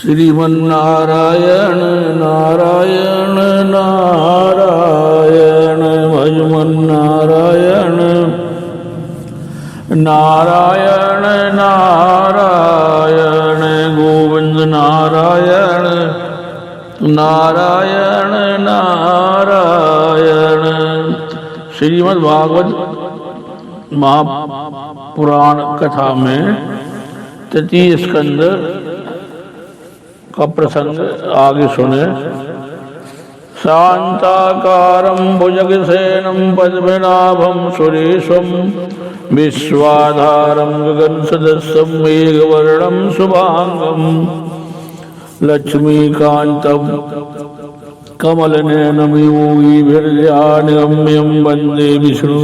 श्रीमन्नारायण नारायण नारायण भजमन नारायण नारायण नारायण गोविंद नारायण नारायण नारायण। श्रीमद् भागवत महापुराण कथा में तृतीय स्कंद का प्रसंग आगे सुने। शांताकारं भुजगसेनं पद्मनाभं सुरेशं विश्वाधारं गगनसदृशं मेघवर्णं शुभांगं लक्ष्मीकान्तं कमलनयनं योगिभिर्ध्यानगम्यं वन्दे विष्णु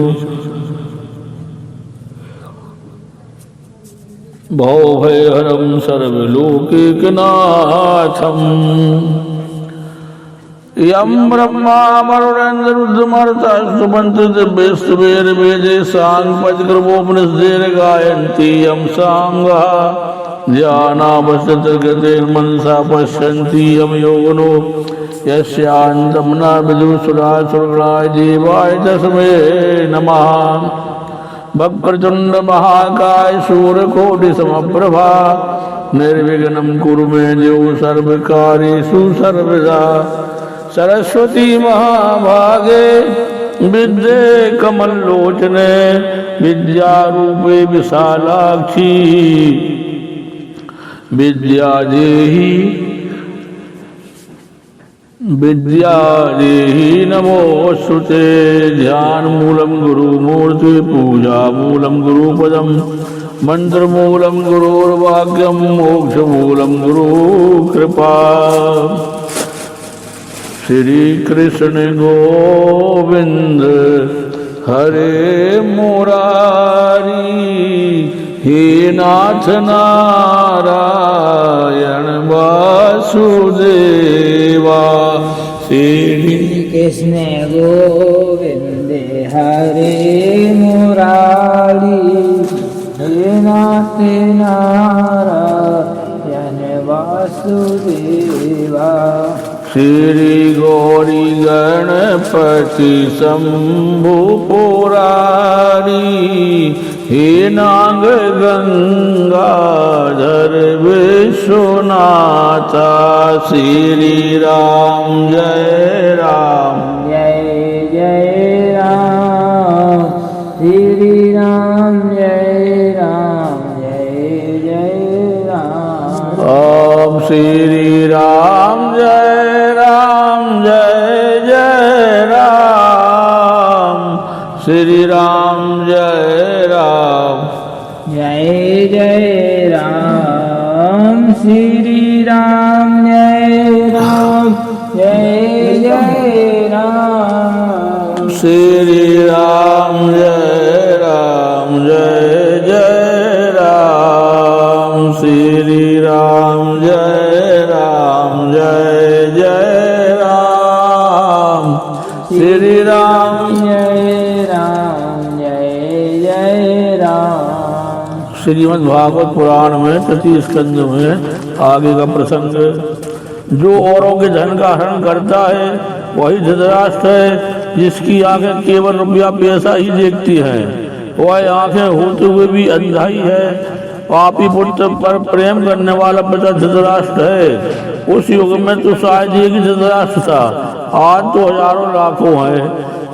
भवभयहरं सर्वलोकैकनाथम्। यं ब्रह्मा वरुणेन्द्र रुद्रमरुतस्तुवन्ति दिव्यैस्तवैर्वेदैः साङ्गपदक्रमोपनिषदेर् गायन्ति यं साङ्गाः ध्यानावस्थितगतैर्मनसा पश्यन्ति यं योगिनो यस्यान्तं न विदुषुरासुरगणाय देवाय तस्मै नमः। वक्रतुंड महाकाय सूर्यकोटि समप्रभा निर्विघ्नं कुरु मे देव सर्वकार्येषु सर्वदा। सरस्वती महाभागे विद्ये कमललोचने विद्यारूपे विशालाक्षी विद्या देहि नमोस्तुते। ध्यान मूलम गुरु मूर्ति पूजा मूलम गुरुपदम मंत्र मूलम गुरुर्वाक्यम मोक्ष मूलम गुरु कृपा। श्री कृष्ण गोविंद हरे मुरारी हे नाथ नारायण वासुदेवा। श्री कृष्ण गोविंद हरे मुरारी हे नाथ नारायण वासुदेवा। श्री गौरी गणपति शंभु पुरारी हे नाग गंगाधर विश्वनाथा। श्री राम जय राम जय जय राम श्री राम जय राम जय जय राम। ओम श्री राम जय राम जय जय राम। श्री राम जय राम जय जय राम श्री राम जय राम जय जय राम। श्री राम जय राम जय जय राम। श्री राम जय राम जय जय राम। श्री राम जय राम जय जय राम। श्रीमद् भागवत पुराण में तृतीय स्कंद में आगे का प्रसंग। जो औरों के धन का हरण करता है वही धृतराष्ट्र है, जिसकी आंखें केवल रुपया पैसा ही देखती हैं। वह आंखें होते हुए भी अंधा ही है। पापी पुत्र पर प्रेम करने वाला पिता धृतराष्ट्र है। उस युग में तो शायद एक ही धृतराष्ट्र था, आज तो हजारों लाखों हैं।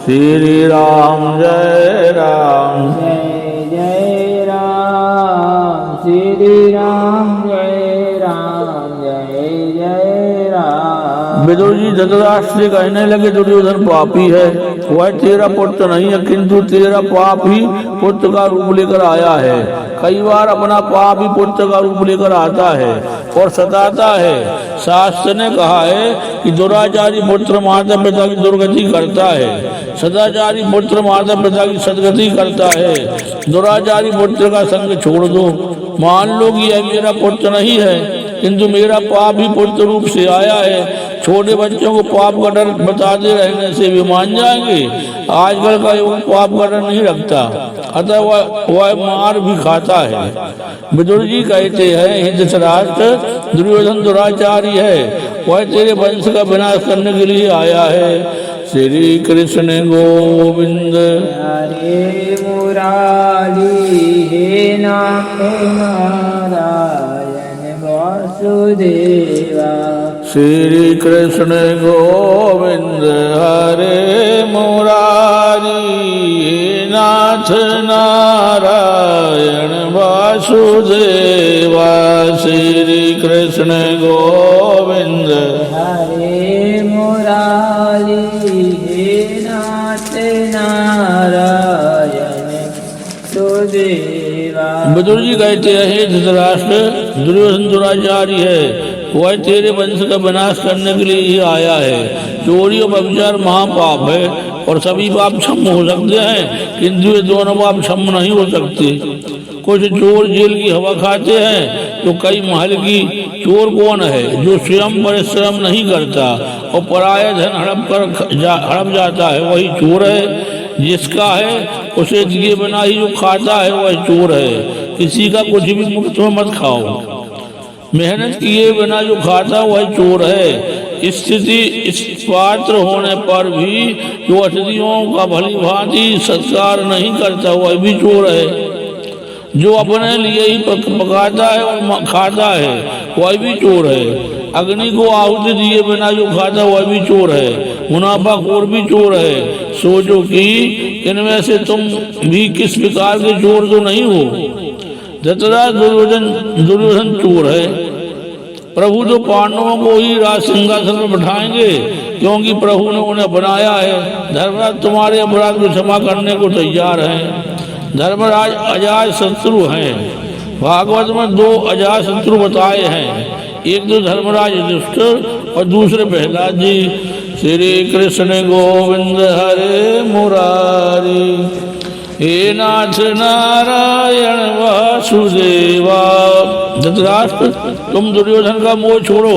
श्री राम जय राम जय जय राम श्री राम जय राम जय जय राम। विदुर जी धृतराष्ट्र से कहने लगे, दुर्योधन पापी है, वह तेरा पुत्र नहीं है, किंतु तेरा पाप ही पुत्र का रूप लेकर आया है। कई बार अपना पाप ही पुत्र का रूप लेकर आता है और सताता है। शास्त्र ने कहा है कि दुराचारी पुत्र माता पिता की दुर्गति करता है, सदाचारी पुत्र माता पिता की सदगति करता है। दुराचारी पुत्र का संग छोड़ दो। मान लो कि यह मेरा पुत्र नहीं है, किंतु मेरा पाप ही पुत्र रूप से आया है। छोटे बच्चों को पाप का डर बताते रहने से भी मान जाएंगे। आजकल का युग पाप का डर नहीं रखता, अतः वह मार भी खाता है। विदुर जी कहते हैं, हे धृतराष्ट्र, दुर्योधन दुराचारी है, वह तेरे वंश का विनाश करने के लिए आया है। श्री कृष्ण गोविंद हरे मुरारी हे नाथ नारायण वासुदेवा। श्री कृष्ण गोविंद हरे मुरारी नाथ नारायण वासुदेवा। श्री कृष्ण गोविंद हरे मुरारी हे नाथ नारायण सुदेवा। विदुर जी कहते हैं, हे धृतराष्ट्र, दुर्योधन दुराचारी है, वह तेरे वंश का विनाश करने के लिए ही आया है। चोरी और व्यभिचार महापाप है और सभी पाप क्षम्य हो सकते हैं, किंतु ये दोनों पाप क्षम्य नहीं हो सकते। कुछ चोर जेल की हवा खाते हैं तो कई महल की। चोर कौन है? जो स्वयं परिश्रम नहीं करता और पराया धन हड़प जाता है, वही चोर है। जिसका है उसे दिए बिना ही जो खाता है वह चोर है। किसी का कुछ भी मुफ्त में मत खाओ, मेहनत किए बिना जो खाता वह चोर है। स्थिति इस पात्र होने पर भी जो अतिथियों का भली भांति सत्कार नहीं करता वह भी चोर है। जो अपने लिए ही पकाता है और खाता है वह भी चोर है। अग्नि को आहुति दिए बिना जो खाता वह भी चोर है। मुनाफाखोर भी चोर है। सोचो कि इनमें से तुम भी किस प्रकार के चोर तो नहीं हो। दुर्योधन चोर है। प्रभु तो पांडवों को ही राज सिंहासन पर बैठाएंगे, क्योंकि प्रभु ने उन्हें बनाया है। धर्मराज तुम्हारे अपराध को क्षमा करने को तैयार हैं। धर्मराज अजात शत्रु हैं। भागवत में 2 अजात शत्रु बताए हैं, एक तो धर्मराज युधिष्ठिर और दूसरे प्रहलाद जी। श्री कृष्ण गोविंद हरे मुरारी हे नाथ नारायण वासुदेवा। धृतराष्ट्र, तुम दुर्योधन का मोह छोड़ो,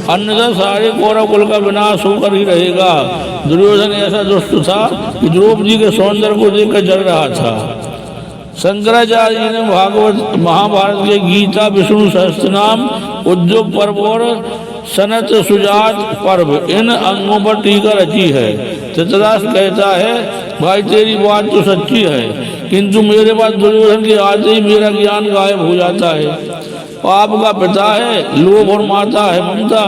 अन्यथा सारे कौरव कुल का विनाश होकर ही रहेगा। दुर्योधन ऐसा दुष्ट था कि द्रौपदी के सौंदर्य को देखकर जल रहा था। शंकराचार्य जी ने भागवत महाभारत के गीता, विष्णु सहस्त्रनाम, उद्योग पर्व और सनत सुजात पर्व, इन अंगों पर टीका रची है। धृतराष्ट्र कहता है, भाई तेरी बात तो सच्ची है, किंतु मेरे पास दुर्योधन के आते ही मेरा ज्ञान गायब हो जाता है। पाप का पिता है लोभ और माता है ममता।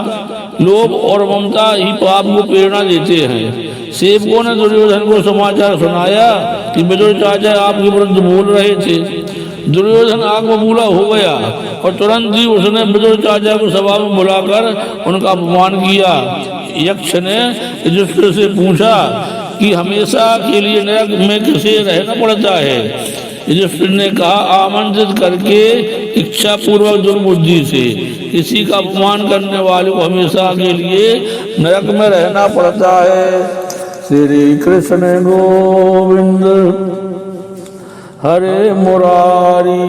लोभ और ममता ही पाप को प्रेरणा देते हैं। सेवकों ने दुर्योधन को समाचार सुनाया कि विदुर चाचा आपके विरुद्ध बोल रहे थे। दुर्योधन आग बबूला हो गया और तुरंत ही उसने विदुर चाचा को सभा में बुलाकर उनका अपमान किया। यक्ष ने युधिष्ठिर से पूछा कि हमेशा के लिए नरक में किसे रहना पड़ता है। युधिष्ठिर ने कहा, आमंत्रित करके इच्छा पूर्वक दुर्बुद्धि से किसी का अपमान करने वाले को हमेशा के लिए नरक में रहना पड़ता है। श्री कृष्ण गोविंद हरे मुरारी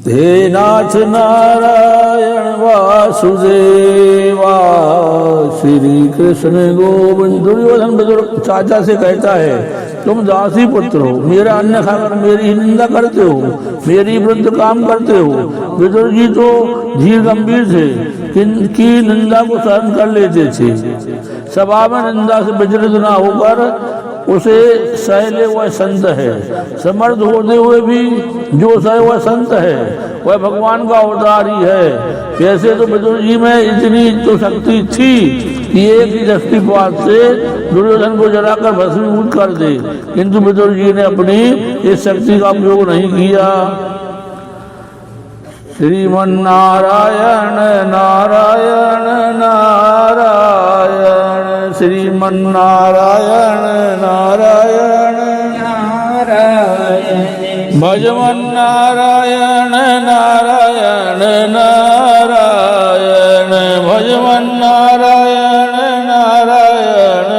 हे नाथ नारायण वासुदेवा। श्री कृष्ण गोविंद। दुर्योधन विदुर चाचा से कहता है, तुम दासी पुत्र हो, मेरा अन्न खाकर मेरी निंदा करते हो, मेरी विरुद्ध काम करते हो। विदुर जी तो धीर गंभीर थे, किनकी निंदा को सहन कर लेते थे। सभा में निंदा से विचलित न होकर उसे सहले वह संत है। समर्थ होते हुए भी जो सहे वह संत है, वह भगवान का अवतार ही है। वैसे तो विदुर जी में इतनी तो शक्ति थी कि एक ही दृष्टिपात से दुर्योधन को जलाकर भस्मीभूत कर दे, किंतु विदुर जी ने अपनी इस शक्ति का उपयोग नहीं किया। श्रीमन्नारायण नारायण नारायण, श्रीमन्नारायण नारायण नारायण, भजमन्नारायण नारायण नारायण, भजमन्नारायण नारायण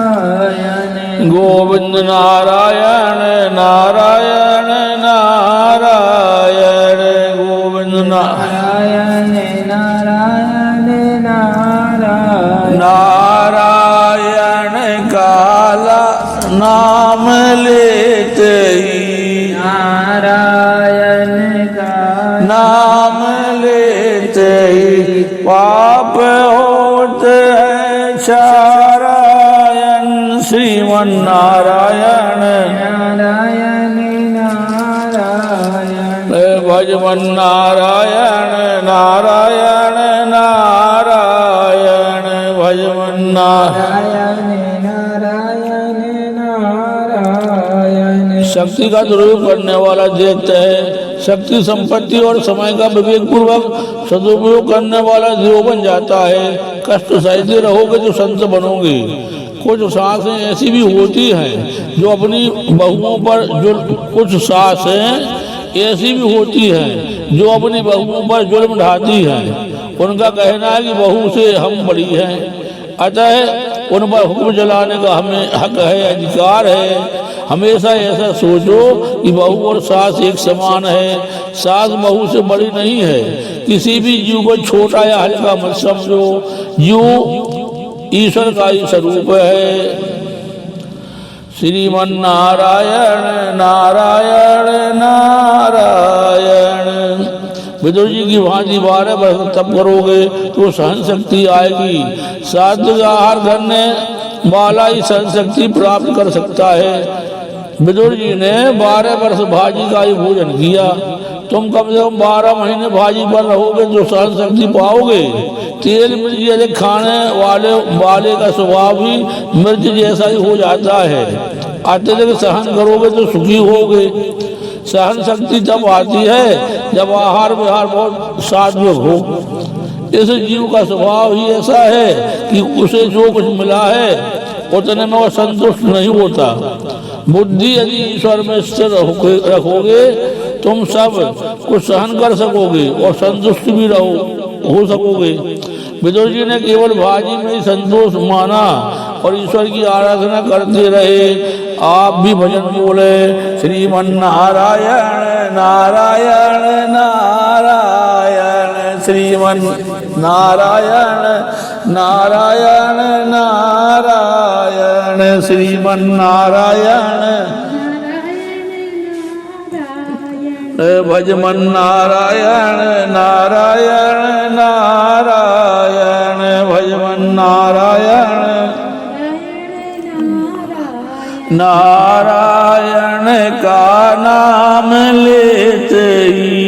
नारायण, गोविंद नारायण नारायण नारायण, गोविंद नारायण नारायण नारायण, नारायण काला नाम लेते ही, नारायण नाम लेते ही पाप होते हैं चारायण श्रीमन नारायण नारायण नारायण भजमन नारायण नारायण नारायण भजमन नारायण नारायण नारायण। शक्ति का दुरुपयोग करने वाला देखते है, शक्ति संपत्ति और समय का विवेक पूर्वक सदुपयोग करने वाला देव बन जाता है। कष्ट सहते रहोगे तो संत बनोगे। कुछ सासें ऐसी भी होती हैं जो अपनी बहुओं पर कुछ सासें ऐसी भी होती हैं जो अपनी बहुओं पर जुल्म ढाती हैं। उनका कहना है कि बहू से हम बड़ी हैं, अतः उन पर हुक्म चलाने का हमें हक है, अधिकार है। हमेशा ऐसा सोचो कि बहू और सास एक समान है। सास बहू से बड़ी नहीं है। किसी भी जीव को छोटा या हल्का मत समझो। जीव ईश्वर का ही स्वरूप है। श्रीमन नारायण नारायण नारायण। विदुर जी की भांति 12 वर्ष तप करोगे तो सहन शक्ति आएगी। सात्विक आहार करने वाला ही सहन शक्ति प्राप्त कर सकता है। विदुर जी ने 12 वर्ष भाजी का ही भोजन किया। तुम कम से कम 12 महीने भाजी पर रहोगे तो सहन शक्ति पाओगे। तेल मिर्च अधिक खाने वाले का स्वभाव भी मिर्च जैसा ही हो जाता है। अत्यधिक सहन करोगे तो सुखी होगे। सहन शक्ति तब आती है जब आहार विहार बहुत सात्विक हो। इस जीव का स्वभाव ही ऐसा है कि उसे जो कुछ मिला है उतने में वह संतुष्ट नहीं होता। बुद्धि यदि ईश्वर में स्थिर रखोगे तुम सब कुछ सहन कर सकोगे और संतुष्ट भी हो सकोगे। विदुर जी ने केवल भाजी में ही संतोष माना और ईश्वर की आराधना करते रहे। आप भी भजन बोले श्रीमन नारायण नारायण नारायण श्रीमन नारायण नारायण नारायण श्रीमन नारायण भजमन नारायण नारायण नारायण भजमन नारायण नारायण का नाम लेते ही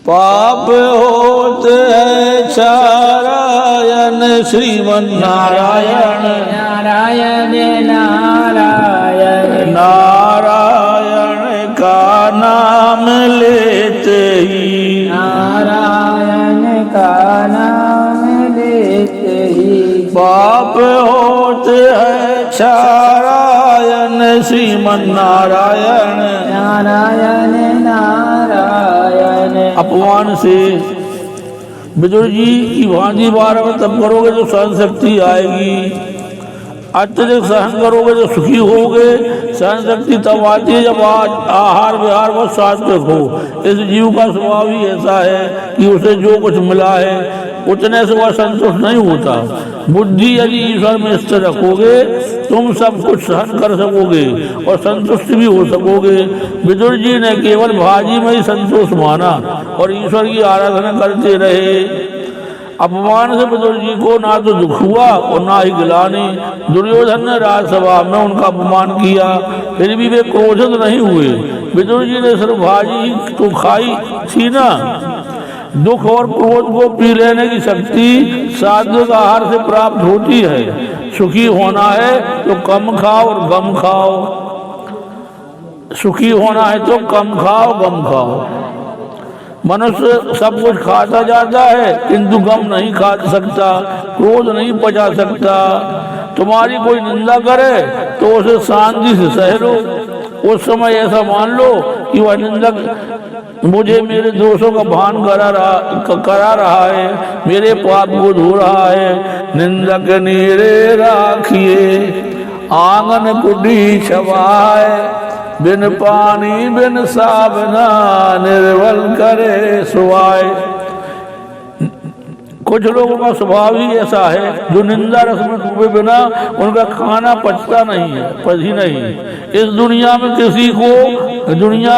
पाप होते हैं चारायण श्रीमन नारायण नारायण नारायण नारायण का नाम लेते ही नारायण का नाम लेते ही पाप होते हैं चारायण श्रीमन नारायण नारायण नारायण। अपमान से विदुर जी की भांति 12 वर्ष तप करोगे तो सहन शक्ति आएगी। अत्यधिक सहन करोगे तो सुखी होगे। सहन शक्ति तब आती है जब आहार विहार बहुत सात्विक हो। इस जीव का स्वभाव ही ऐसा है कि उसे जो कुछ मिला है उतने से वह संतुष्ट नहीं होता। बुद्धि यदि ईश्वर में स्थिर रखोगे तुम सब कुछ सहन कर सकोगे और संतुष्ट भी हो सकोगे। विदुर जी ने केवल भाजी में ही संतोष माना और ईश्वर की आराधना करते रहे। अपमान से विदुर जी को ना तो दुख हुआ और ना ही गिलानी। दुर्योधन ने राजसभा में उनका अपमान किया, फिर भी वे क्रोधित नहीं हुए। विदुर जी ने सिर्फ भाजी तो खाई थी ना। दुख और क्रोध को पी लेने की शक्ति सात्विक आहार से प्राप्त होती है। सुखी होना है तो कम खाओ और गम खाओ। सुखी होना है तो कम खाओ गम खाओ। मनुष्य सब कुछ खाता जाता है किंतु गम नहीं खा सकता, क्रोध नहीं पचा सकता। तुम्हारी कोई निंदा करे तो उसे शांति से सह लो। उस समय ऐसा मान लो कि वह निंदक मुझे मेरे दोषों का भान करा रहा है, मेरे पाप को धो रहा है। निंदक नीरे राखिए आंगन कुटी छवाए, बिन पानी बिन साबना निर्बल करे सुवाए। कुछ लोगों का स्वभाव ही ऐसा है जो निंदा रस में डूबे बिना उनका खाना पचता नहीं है, पची नहीं। इस दुनिया में किसी को दुनिया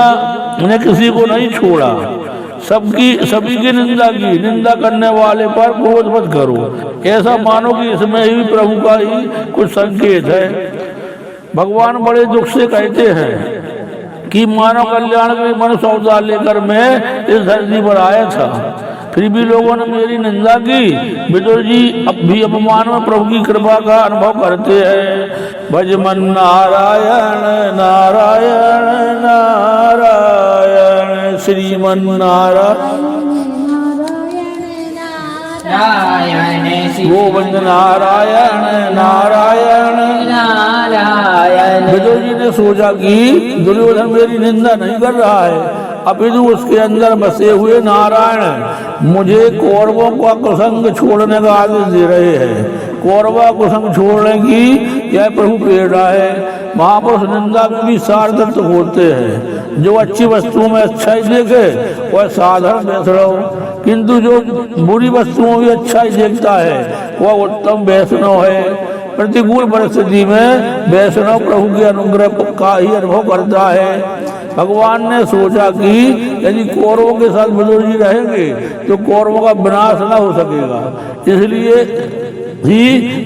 ने किसी को नहीं छोड़ा, सभी की निंदा की। निंदा करने वाले पर क्रोध मत करो। ऐसा मानो कि इसमें ही प्रभु का ही कुछ संकेत है। भगवान बड़े दुख से कहते हैं कि मानव कल्याण के मनुष्य अवतार लेकर मैं इस धरती पर आया था, फिर भी लोगों ने मेरी निंदा की। विदुर जी अब भी अपमान में प्रभु की कृपा का अनुभव करते हैं। भजमन नारायण नारायण नारायण श्रीमन नारायण गोविंद नारायण नारायण नारायण। विदुर जी ने सोचा कि दुर्योधन मेरी निंदा नहीं कर रहा है, अपितु उसके अंदर बसे हुए नारायण मुझे कौरवों का कुसंग छोड़ने का आदेश दे रहे हैं। कौरवा कुसंग छोड़ने की यह प्रभु प्रेरणा है। महापुरुष निंदा में भी सार्थक होते हैं। जो अच्छी वस्तुओं में अच्छाई देखे वह साधारण वैष्णव, किंतु जो बुरी वस्तुओं में अच्छाई देखता है वह उत्तम वैष्णव है। प्रतिकूल परिस्थिति में वैष्णव प्रभु के अनुग्रह का ही अनुभव करता है। भगवान ने सोचा कि यदि कौरवों के साथ विदुर जी रहेंगे तो कौरवों का विनाश न हो सकेगा, इसलिए ही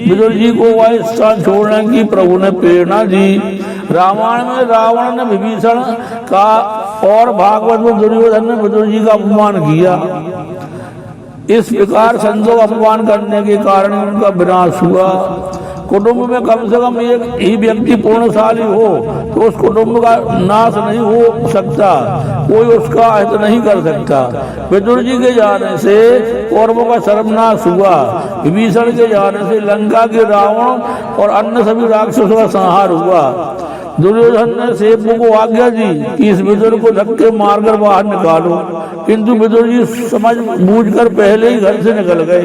विदुर जी को वह स्थान छोड़ने की प्रभु ने प्रेरणा दी। रामायण में रावण ने विभीषण का और भागवत में दुर्योधन ने विदुर जी का अपमान किया। इस प्रकार संतों का अपमान करने के कारण उनका विनाश हुआ। कुटुंब में कम से कम एक ही व्यक्ति पूर्णशाली हो तो उस कुटुंब का नाश नहीं हो सकता, कोई उसका अहित नहीं कर सकता। विदुर जी के जाने से कौरवों का सर्वनाश हुआ। विभीषण के जाने से लंका के रावण और अन्य सभी राक्षसों का संहार हुआ। दुर्योधन ने सेवकों को आज्ञा दी कि इस विदुर को धक्के मारकर बाहर निकालो, किंतु विदुर जी समझ बूझकर पहले ही घर से निकल गए।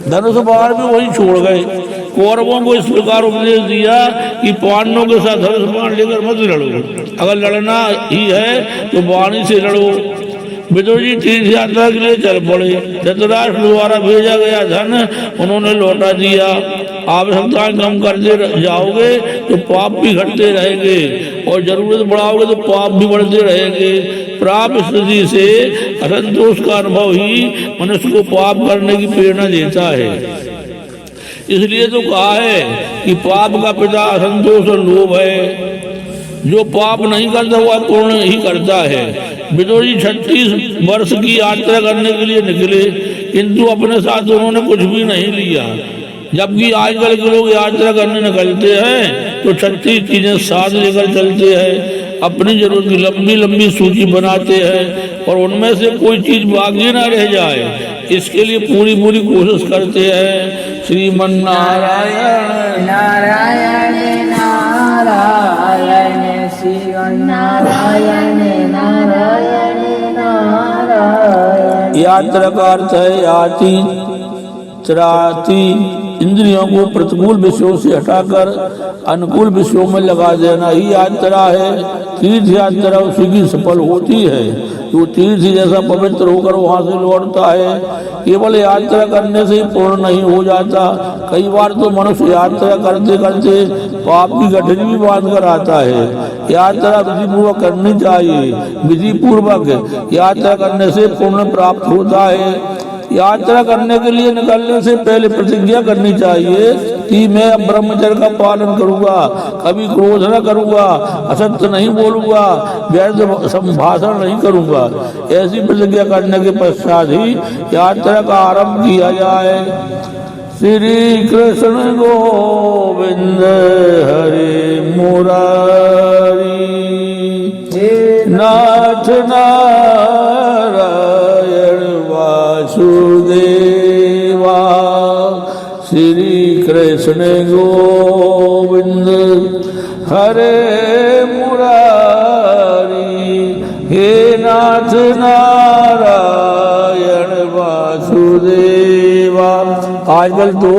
धनुष बाण भी वहीं छोड़ गए। कौरवों को इस प्रकार उपदेश दिया कि पांडवों के साथ धनुष बाण लेकर मत लड़ो, अगर लड़ना ही है तो वाणी से लड़ो। विदुर जी तीर्थ यात्रा के लिए चल पड़े। धृतराष्ट्र द्वारा भेजा गया धन उन्होंने लौटा दिया। आवश्यकताएं कम करते जाओगे तो पाप भी घटते रहेंगे और जरूरत बढ़ाओगे तो पाप भी बढ़ते रहेंगे। प्राप्त स्थिति से असंतोष का अनुभव ही मनुष्य को पाप करने की प्रेरणा देता है। इसलिए तो कहा है कि पाप का पिता असंतोष और लोभ है। जो पाप नहीं करता वह पूर्ण ही करता है। विदुर जी 36 वर्ष की यात्रा करने के लिए निकले, किंतु अपने साथ उन्होंने कुछ भी नहीं लिया। जबकि आजकल के लोग यात्रा करने निकलते हैं तो 36 चीजें साथ लेकर चलते हैं। अपनी जरूरत की लंबी लंबी सूची बनाते हैं और उनमें से कोई चीज बाकी ना रह जाए, इसके लिए पूरी पूरी कोशिश करते हैं। श्रीमन नारायण नारायण नारायण श्रीमन नारायण नारायण नारायण। यात्रा का अर्थ है याति त्राति, इंद्रियों को प्रतिकूल विषयों से हटाकर अनुकूल विषयों में लगा देना ही यात्रा है। तीर्थ यात्रा उसी की सफल होती है जो तीर्थ जैसा पवित्र होकर वहां से लौटता है। केवल यात्रा करने से ही पूर्ण नहीं हो जाता। कई बार तो मनुष्य यात्रा करते करते पाप की गठरी भी बांध कर आता है। यात्रा विधिपूर्वक करनी चाहिए। विधिपूर्वक यात्रा करने से पुण्य प्राप्त होता है। यात्रा करने के लिए निकलने से पहले प्रतिज्ञा करनी चाहिए कि मैं अब ब्रह्मचर्य का पालन करूंगा, कभी क्रोध न करूंगा, असत्य नहीं बोलूंगा, व्यर्थ संभाषण नहीं करूंगा। ऐसी प्रतिज्ञा करने के पश्चात ही यात्रा का आरंभ किया जाए। श्री कृष्ण गोविंद हरे मुरारी नाथ नारायण वासुदेवा। श्री कृष्ण गोविंद हरे मुरारी हे नाथ नारायण वासुदेवा। आजकल तो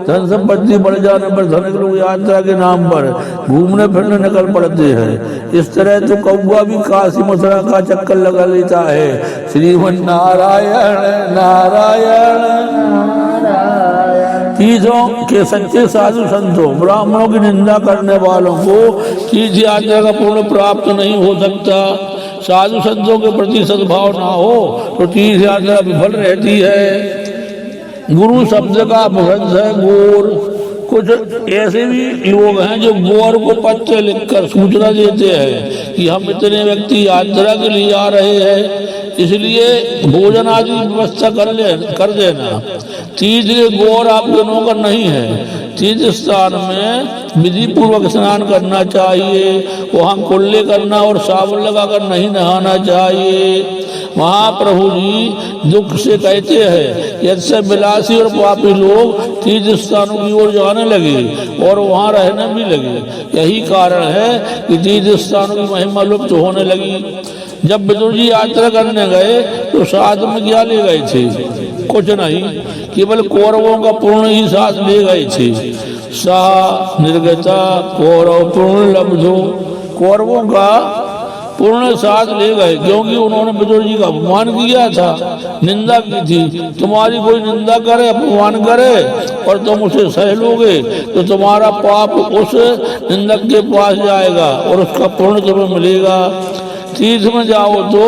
धन संपत्ति बढ़ जाने पर धनिक लोग यात्रा के नाम पर घूमने फिरने निकल पड़ते हैं। इस तरह तो कौवा भी काशी मथुरा का चक्कर लगा लेता है। श्रीमन नारायण नारायण नारायण। तीर्थों के सच्चे साधु संतों ब्राह्मणों की निंदा करने वालों को तीर्थ यात्रा का पूर्ण प्राप्त नहीं हो सकता। साधु संतों के प्रति सद्भाव ना हो तो तीर्थ यात्रा विफल रहती है। गुरु शब्द का अपभ्रंश है गोर। कुछ ऐसे भी लोग हैं जो गोर को पत्र लिखकर सूचना देते हैं कि हम इतने व्यक्ति यात्रा के लिए आ रहे हैं, इसलिए भोजन आदि व्यवस्था कर देना। तीर्थ के गोर आपके नौकर नहीं है। तीर्थ स्थान में विधि पूर्वक स्नान करना चाहिए, वहाँ कुल्ले करना और साबुन लगाकर नहीं नहाना चाहिए। महाप्रभु जी दुख से कहते हैं यदि से विलासी और पापी लोग तीर्थ स्थानों की ओर जाने लगे और वहाँ रहने भी लगे। यही कारण है कि तीर्थ स्थानों की महिमा लुप्त होने लगी। जब विदुर जी यात्रा करने गए तो साथ में क्या ले गए थे? कुछ नहीं, केवल कौरवों का पूर्ण ही साथ ले गए थे। सा निर्गता कौरव पूर्ण लब्धो, कौरवों का पूर्ण साथ ले गए, क्योंकि उन्होंने विदुर जी का अपमान किया था, निंदा की थी। तुम्हारी कोई निंदा करे, अपमान करे और तुम उसे सह लोगे तो तुम्हारा पाप उस निंदक के पास जाएगा और उसका पूर्ण तुम्हें मिलेगा। तीर्थ में जाओ तो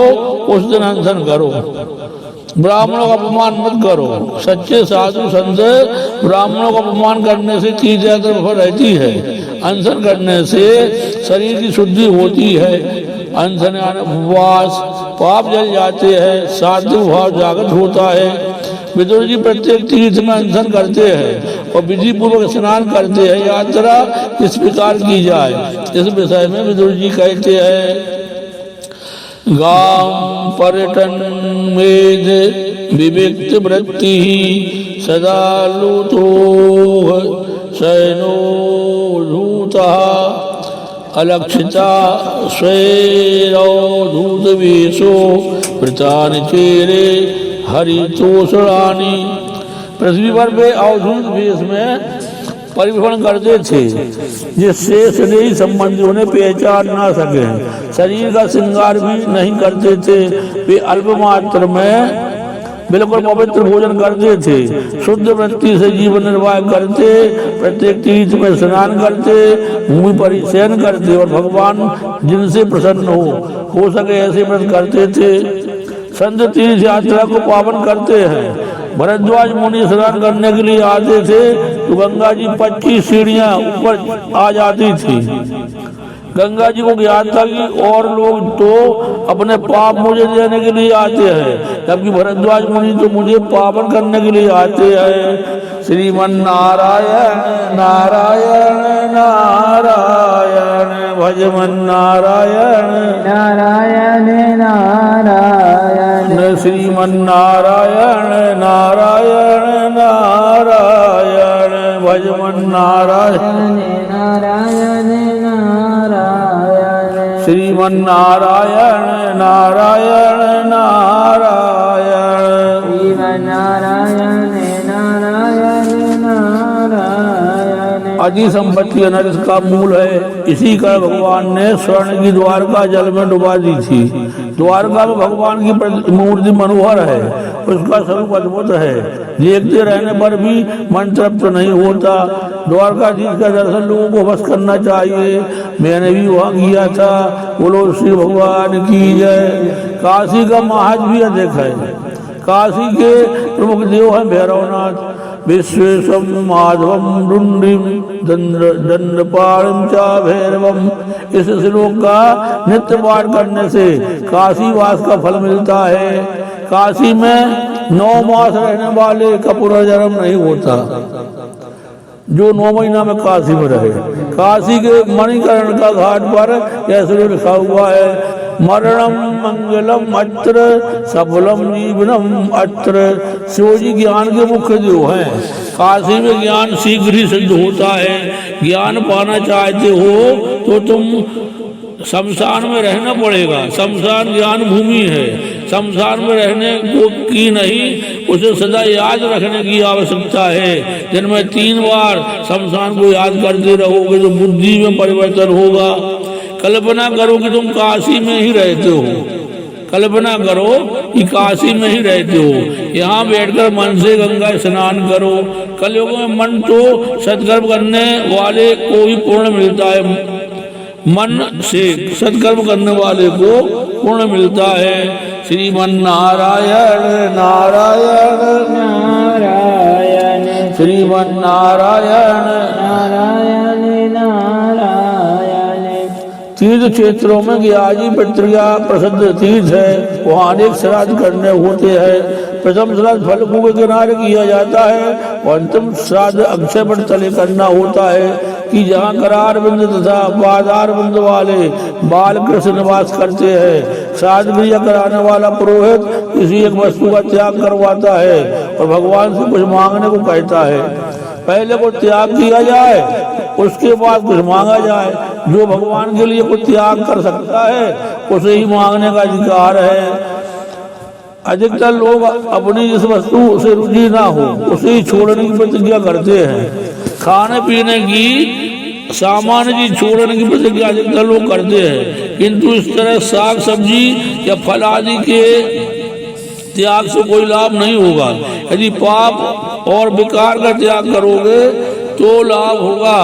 उस दिन अनशन करो, ब्राह्मणों का अपमान मत करो। सच्चे साधु संत ब्राह्मणों का अपमान करने से तीर्थ यात्रा विफल रहती है। अनशन करने से शरीर की शुद्धि होती है। अनशन यानी उपवास, पाप जल जाते हैं, सात्विक भाव जागृत होता है। विदुर जी प्रत्येक तीर्थ में अनशन करते हैं और विधि पूर्वक स्नान करते हैं। यात्रा किस प्रकार की जाए इस विषय में विदुर जी कहते हैं गाम पर्यटन मेद विविक्त वृत्ति सदा लुतो शयनो धूता अलक्षिता स्वैरवधूत वेशो वृतानि चेरे हरितोषणानि। पृथ्वी पर वे अवधूत वेश में परिभ्रमण करते थे जिससे स्नेही संबंधी उन्हें पहचान ना सके। शरीर का श्रृंगार भी नहीं करते थे। वे अल्प मात्र में बिल्कुल पवित्र भोजन करते थे। शुद्ध वृत्ति से जीवन निर्वाह करते, प्रत्येक तीर्थ में स्नान करते, भूमि पर ही शयन करते और भगवान जिनसे प्रसन्न हो सके ऐसे व्रत करते थे। संत तीर्थ यात्रा को पावन करते हैं। भरद्वाज मुनि स्नान करने के लिए आते थे तो गंगा जी 25 सीढ़ियां ऊपर आ जाती थी। गंगा जी को ज्ञात था कि और लोग तो अपने पाप मुझे देने के लिए आते हैं, जबकि भरद्वाज मुनि तो मुझे पावन करने के लिए आते हैं। श्रीमन नारायण नारायण नारायण भजमन नारायण नारायण नारायण श्रीमन नारायण नारायण नारायण भजमन नारायण नारायण नारायण श्रीमन नारायण नारायण नारायण श्रीमन नारायण नारायण नारायण। आदि संपत्ति अनर्थ का मूल है। इसी कारण भगवान ने स्वर्ण की द्वारका जल में डुबा दी थी। द्वारका में भगवान की मूर्ति मनोहर है, उसका स्वरूप अद्भुत है। देखते रहने पर भी मन तृप्त नहीं होता। द्वारकाधीश का दर्शन लोगों को बस करना चाहिए। मैंने भी वहाँ किया था। बोलो श्री भगवान की जय। काशी का महाज भी अधिक है। काशी के प्रमुख देव है भैरवनाथ। विश्वेशम माधवम डुंडिम दंडपाणिम चा भैरवम। इस श्लोक का नित्य पाठ करने से काशी वास का फल मिलता है। काशी में 9 मास रहने वाले का पुनर्जन्म नहीं होता, जो 9 महीना में काशी में रहे। काशी के मणिकर्ण का घाट पर यह श्लोक लिखा हुआ है मरणम मंगलम अत्र सफलम जीवनम अत्र। शिव जी ज्ञान के मुख्य देव हैं। काशी में ज्ञान शीघ्र ही सिद्ध होता है। ज्ञान पाना चाहते हो तो तुम शमशान में रहना पड़ेगा। शमशान ज्ञान भूमि है। शमशान में रहने को की नहीं, उसे सदा याद रखने की आवश्यकता है। दिन में 3 बार शमशान को याद करते रहोगे तो बुद्धि में परिवर्तन होगा। कल्पना करो कि तुम काशी में ही रहते हो। कल्पना करो कि काशी में ही रहते हो। यहाँ बैठकर मन से गंगा स्नान करो। कलयुग में मन तो सत्कर्म करने वाले को ही पूर्ण मिलता है। मन से सत्कर्म करने वाले को पुण्य मिलता है। श्रीमन नारायण नारायण नारायण श्रीमन नारायण। नारायण नारायण। तीर्थ क्षेत्रों में गियाजी प्रक्रिया प्रसिद्ध तीर्थ है, वहाँ अनेक श्राद्ध करने होते हैं। प्रथम श्राद्ध फल कुएं के किनारे किया जाता है और अंतिम श्राद्ध अक्षय वट तले करना होता है कि जहाँ करार बिंद तथा पादार बिंद वाले बाल कृष्ण निवास करते हैं। श्राद्ध क्रिया कराने वाला पुरोहित किसी एक वस्तु का त्याग करवाता है और भगवान से कुछ मांगने को कहता है। पहले को त्याग किया जाए, उसके बाद कुछ मांगा जाए। जो भगवान के लिए कुछ त्याग कर सकता है उसे ही मांगने का अधिकार है। अधिकतर लोग अपनी जिस वस्तु से रुचि ना हो उसे ही छोड़ने की प्रतिज्ञा करते हैं। खाने पीने की सामान्य चीज छोड़ने की प्रतिज्ञा अधिकतर लोग करते हैं, किंतु इस तरह साग सब्जी या फल आदि के त्याग से कोई लाभ नहीं होगा। यदि पाप और विकार का त्याग करोगे तो लाभ होगा।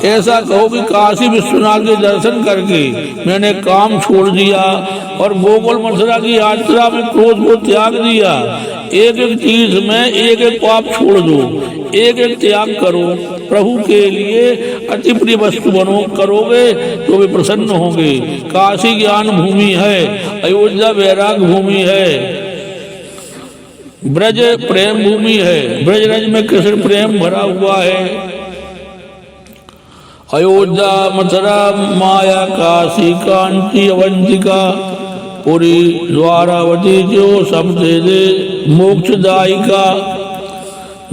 ऐसा कहो कि काशी विश्वनाथ के दर्शन करके मैंने काम छोड़ दिया और गोकुल मथुरा की यात्रा में क्रोध को त्याग दिया। एक एक चीज में एक एक पाप छोड़ दो, एक एक त्याग करो। प्रभु के लिए अति प्रिय वस्तु बनो करोगे तो वे प्रसन्न होंगे। काशी ज्ञान भूमि है, अयोध्या वैराग भूमि है, ब्रज प्रेम भूमि है। ब्रजरज में कृष्ण प्रेम भरा हुआ है। अयोध्या मथुरा माया काशी कांची अवंतिका पुरी द्वारावती जो सब दे मोक्षदायिका।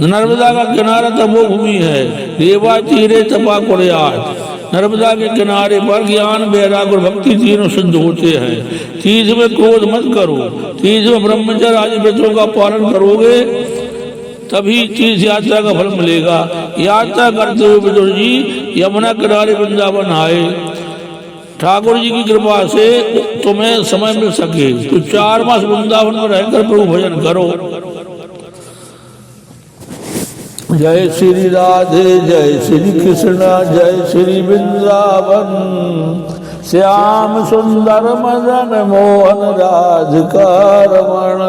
नर्मदा का किनारा तपोभूमि है, रेवा तीरे तपा कुर्यात। नर्मदा के किनारे पर ज्ञान वैराग्य और भक्ति तीनों सिद्ध होते हैं। तीर्थ में क्रोध मत करो, तीर्थ में ब्रह्मचर्य आदि व्रतों का पालन करोगे तभी तीर्थ यात्रा का फल मिलेगा। यात्रा करते हुए विदुर जी यमुना किनारे वृंदावन आए। ठाकुर जी की कृपा से तुम्हें समय मिल सके तो 4 मास वृंदावन में रहकर प्रभु भजन करो। जय श्री राधे जय श्री कृष्ण जय श्री वृंदावन। श्याम सुंदर मदन मोहन राधिका रमण।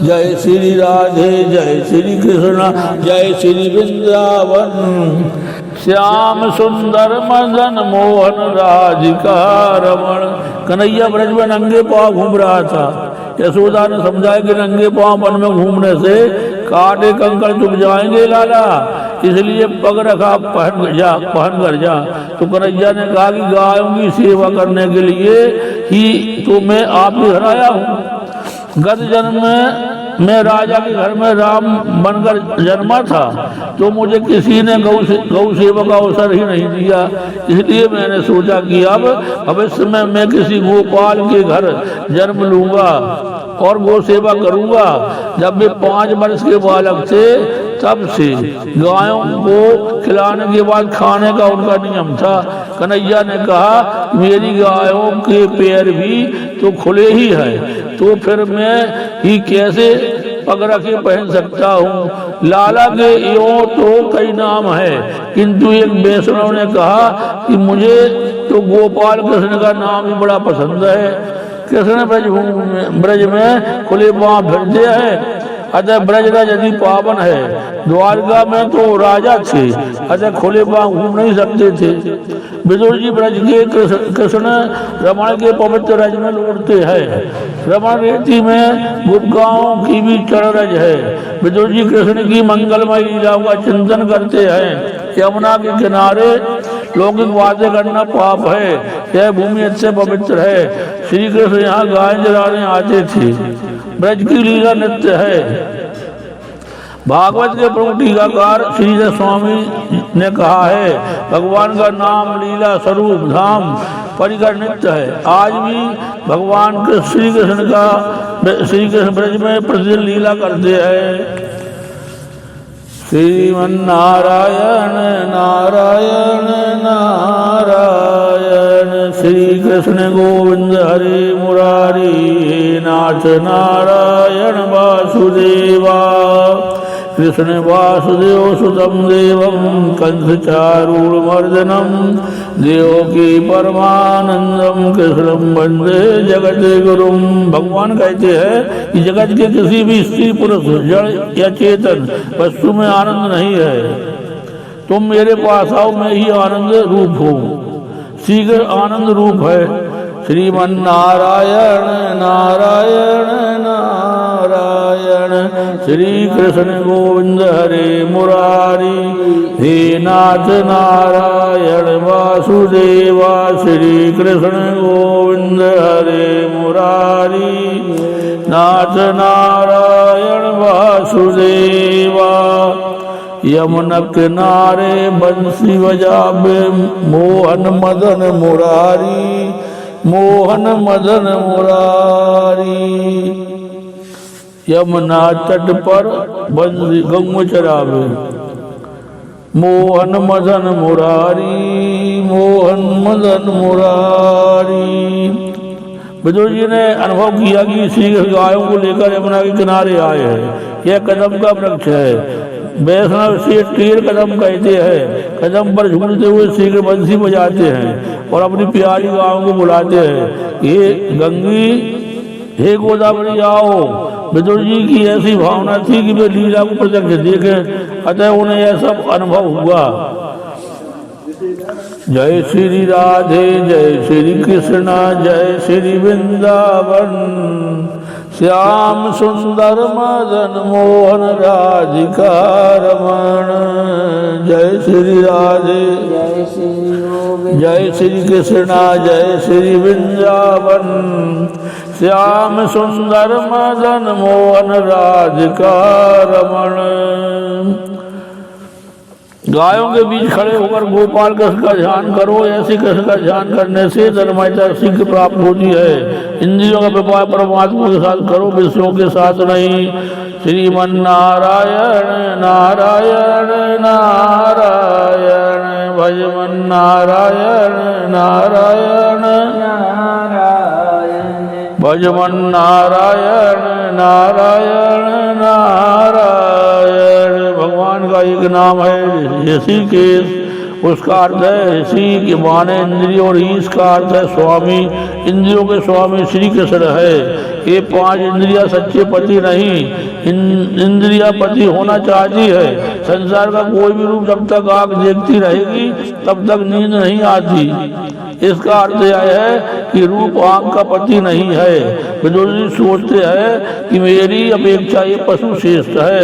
जय श्री राधे जय श्री कृष्ण जय श्री वृंदावन। श्याम सुंदर मदन मोहन राधिका रमण। कन्हैया ब्रज में नंगे पांव घूम रहा था। यशोदा ने समझाया कि नंगे पांव वन में घूमने से कांटे कंकड़ चुभ जाएंगे लाला, इसलिए पग रखा पहन कर जा। तो कन्हैया ने कहा कि गायों की सेवा करने के लिए ही तो मैं आप ही हराया हूँ। गत जन्म में मैं राजा के घर में राम बनकर जन्मा था तो मुझे किसी ने गौ सेवा का अवसर ही नहीं दिया। इसलिए मैंने सोचा कि अब भविष्य में मैं किसी गोपाल के घर जन्म लूंगा और गौ सेवा करूंगा। जब वे 5 वर्ष के बालक थे तब से गायों को खिलाने के बाद खाने का उनका नियम था। कन्हैया ने कहा मेरी गायों के पैर भी तो खुले ही है, तो फिर मैं ही कैसे पग रखे पहन सकता हूँ। लाला के यो तो कई नाम है, किंतु एक वैष्णव ने कहा कि मुझे तो गोपाल कृष्ण का नाम ही बड़ा पसंद है। कृष्ण ब्रज में खुले पांव फिरते हैं, अतः ब्रजराज यदि पावन है। द्वारका में तो राजा थे, अतः खुले पांव घूम नहीं सकते थे। विदुर जी ब्रज के कृष्ण रमण के पवित्र रज में लौटते हैं। रमण रेती में गुप्तगांव की भी चरण है। विदुर जी कृष्ण की मंगलमय लीलाओं का चिंतन करते हैं। यमुना के किनारे लौकिक बातें करना पाप है, यह भूमि अच्छे पवित्र है। श्री कृष्ण यहाँ गाय चराने आते थे। ब्रज की लीला नित्य है। भागवत के प्रमुख टीकाकार श्रीधर स्वामी ने कहा है भगवान का नाम लीला स्वरूप धाम परिकर नित्य है। आज भी भगवान श्री कृष्ण ब्रज में प्रतिदिन लीला करते हैं। श्रीमन्नारायण नारायण नारायण श्री कृष्ण गोविंद हरे मुरारी नाथ नारायण वासुदेवा। कृष्ण वासुदेव सुतम देवम कंसचारूढ़मर्दनम देवकी परमानंदम कृष्णम वंदे जगत गुरुम। भगवान कहते हैं कि जगत के किसी भी स्त्री पुरुष जड़ या चेतन वस्तु में आनंद नहीं है। तुम मेरे पास आओ, मैं ही आनंद रूप हूँ, शीघ्र आनंद रूप है। श्रीमन नारायण नारायण नारायण श्री कृष्ण गोविंद हरे मुरारी। हे नाथ नारायण वासुदेवा श्री कृष्ण गोविंद हरे मुरारी। नाथ नारायण वासुदेवा यमुना किनारे बंसी बजावे मोहन मदन मुरारी। मोहन मदन मुरारी। यमुना तट पर बंसी गंग चरावे मोहन मदन मुरारी। मोहन मदन मुरारी। विदुर जी ने अनुभव किया कि श्री गायों को लेकर यमुना के किनारे आए हैं। यह कदम का वृक्ष है। वैष्णव से तीर कदम कहते हैं। कदम पर झूलते हुए शीघ्र बंसी बजाते हैं और अपनी प्यारी गायों को बुलाते हैं, ये गंगी हे गोदावरी आओ। विदुर जी की ऐसी भावना थी कि वे लीला को प्रत्यक्ष देखें, अतः उन्हें यह सब अनुभव हुआ। जय श्री राधे जय श्री कृष्ण जय श्री वृंदावन। श्याम सुंदर मदन मोहन राधिका रमण। जय श्री राधे जय श्री कृष्ण जय श्री वृंदावन। श्याम सुंदर मदन मोहन राधिका रमण। गायों के बीच खड़े होकर गोपाल कृष्ण का ध्यान करो। ऐसे कृष्ण का ध्यान करने से धर्मायता सिद्धि प्राप्त होती है। इंद्रियों का व्यापार परमात्मा के साथ करो, विषयों के साथ नहीं। श्रीमन नारायण नारायण नारायण भजमन नारायण नारायण भजमन नारायण नारायण नारायण। भगवान का एक नाम है ऋषिकेश। उसका अर्थ है ऋषि के माने इंद्रियों और ईश का अर्थ है स्वामी। इंद्रियों के स्वामी श्री कृष्ण है। ये पांच इंद्रियां सच्चे पति नहीं, इंद्रिया पति होना चाहती है। संसार का कोई भी रूप जब तक आंख देखती रहेगी तब तक नींद नहीं आती। इसका अर्थ यह है कि रूप आंख का पति नहीं है। विदुर जी सोचते हैं कि मेरी अपेक्षा ये पशु श्रेष्ठ है,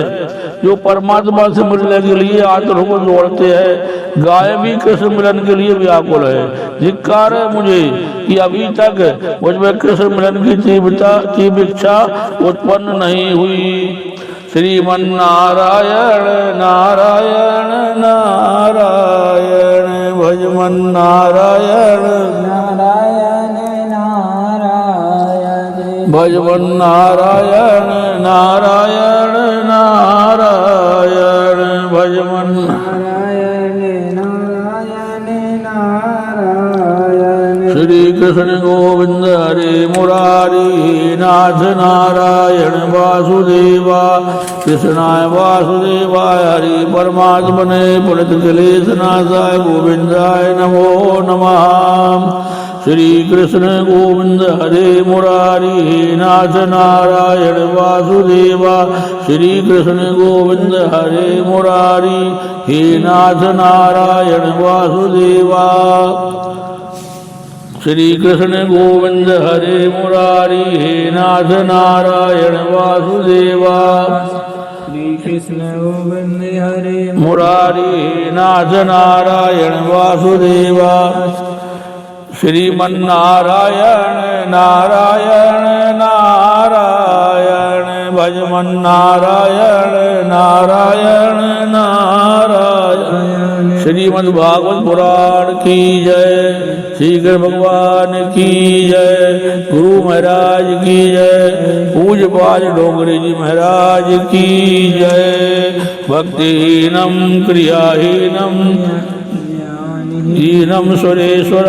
जो परमात्मा से मिलने के लिए आतुर होकर दौड़ते हैं। गाय भी कृष्ण मिलन के लिए व्याकुल है। धिक्कार है मुझे कि अभी तक मुझ में कृष्ण मिलन की तीव्र इच्छा उत्पन्न नहीं हुई। श्रीमन नारायण नारायण नारायण भजमन नारायण नारायण नारायण भजमन नारायण नारायण नारायण भजमन नारायण नारायण नारायण। श्री कृष्ण गोविंद हरे मुरारी। नाथ नारायण वासुदेवा कृष्णाय वासुदेवाय हरि परमात्मने प्रणत क्लेश नाशाय गोविंदाय नमो नमः। श्री कृष्ण गोविंद हरे मुरारी। नाथ नारायण वासुदेवा श्री कृष्ण गोविंद हरे मुरारी। हे नाथ नारायण वासुदेवा श्री कृष्ण गोविंद हरे मुरारी। हे नाथ नारायण वासुदेवा श्री कृष्ण गोविंद हरे मुरारी। हे नाथ नारायण वासुदेवा श्रीमन नारायण नारायण नारायण भजमन नारायण नारायण नारायण। श्रीमद् भागवत पुराण की जय। श्री कृष्ण भगवान की जय। गुरु महाराज की जय। पूज्य पाद डोंगरे जी महाराज की जय। भक्तिहीनम क्रियाहीनम हीनम सुरेश्वर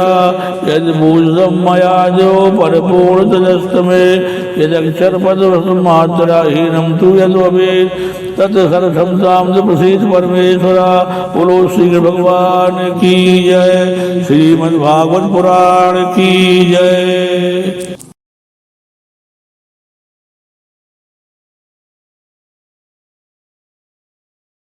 यदूषम मया जो परिपूर्ण तदस्तमे यदक्षर पद मात्रा हीनम तू यदे तत्सर्वक्षमताम प्रसीद परमेश्वरा। बोलो श्री कृष्ण भगवान की जय। श्रीमद्भागवत पुराण की जय।